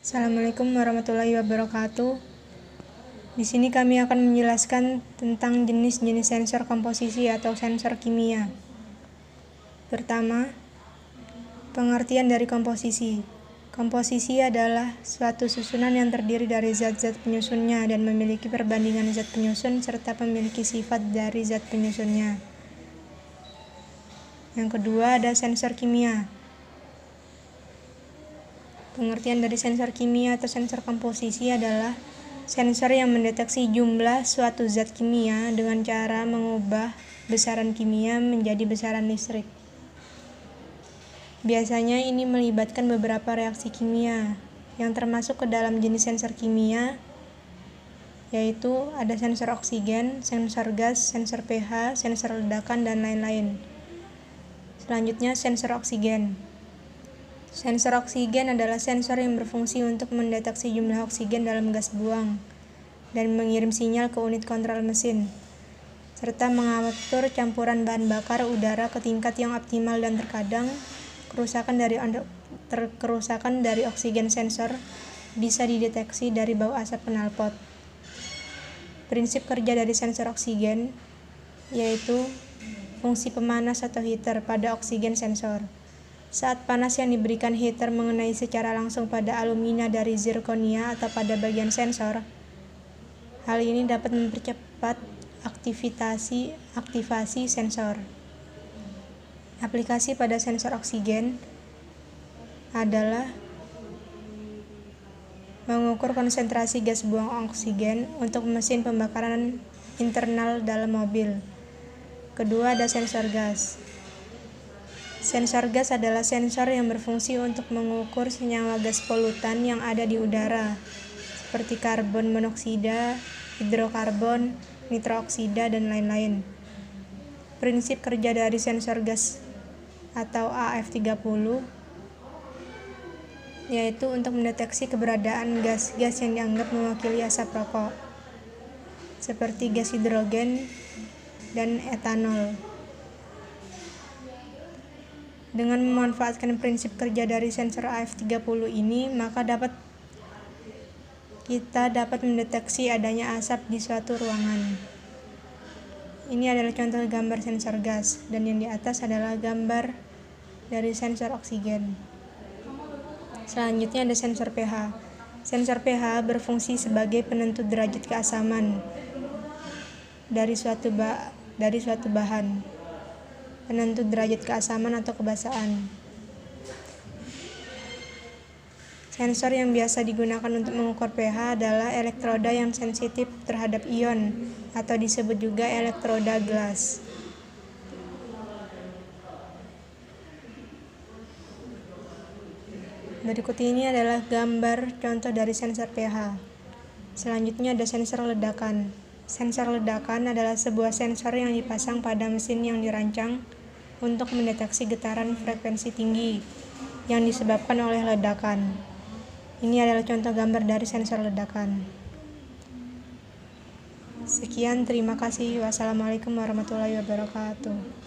Assalamualaikum warahmatullahi wabarakatuh. Di sini kami akan menjelaskan tentang jenis-jenis sensor komposisi atau sensor kimia. Pertama, pengertian dari komposisi. Komposisi adalah suatu susunan yang terdiri dari zat-zat penyusunnya dan memiliki perbandingan zat penyusun serta memiliki sifat dari zat penyusunnya. Yang kedua ada sensor kimia. Pengertian dari sensor kimia atau sensor komposisi adalah sensor yang mendeteksi jumlah suatu zat kimia dengan cara mengubah besaran kimia menjadi besaran listrik. Biasanya ini melibatkan beberapa reaksi kimia yang termasuk ke dalam jenis sensor kimia, yaitu ada sensor oksigen, sensor gas, sensor pH, sensor ledakan, dan lain-lain. Selanjutnya sensor oksigen. Sensor oksigen adalah sensor yang berfungsi untuk mendeteksi jumlah oksigen dalam gas buang dan mengirim sinyal ke unit kontrol mesin, serta mengatur campuran bahan bakar udara ke tingkat yang optimal, dan terkadang kerusakan dari oksigen sensor bisa dideteksi dari bau asap knalpot. Prinsip kerja dari sensor oksigen yaitu fungsi pemanas atau heater pada oksigen sensor. Saat panas yang diberikan heater mengenai secara langsung pada alumina dari zirkonia atau pada bagian sensor, hal ini dapat mempercepat aktivasi sensor. Aplikasi pada sensor oksigen adalah mengukur konsentrasi gas buang oksigen untuk mesin pembakaran internal dalam mobil. Kedua ada sensor gas. Sensor gas adalah sensor yang berfungsi untuk mengukur senyawa gas polutan yang ada di udara, seperti karbon monoksida, hidrokarbon, nitrooksida, dan lain-lain. Prinsip kerja dari sensor gas atau AF30 yaitu untuk mendeteksi keberadaan gas-gas yang dianggap mewakili asap rokok, seperti gas hidrogen dan etanol. Dengan memanfaatkan prinsip kerja dari sensor AF30 ini, maka kita dapat mendeteksi adanya asap di suatu ruangan. Ini adalah contoh gambar sensor gas, dan yang di atas adalah gambar dari sensor oksigen. Selanjutnya ada sensor pH. Sensor pH berfungsi sebagai penentu derajat keasaman dari suatu bahan. Penentu derajat keasaman atau kebasahan. Sensor yang biasa digunakan untuk mengukur pH adalah elektroda yang sensitif terhadap ion, atau disebut juga elektroda gelas. Berikut ini adalah gambar contoh dari sensor pH. Selanjutnya ada sensor ledakan. Sensor ledakan adalah sebuah sensor yang dipasang pada mesin yang dirancang untuk mendeteksi getaran frekuensi tinggi yang disebabkan oleh ledakan. Ini adalah contoh gambar dari sensor ledakan. Sekian, terima kasih. Wassalamualaikum warahmatullahi wabarakatuh.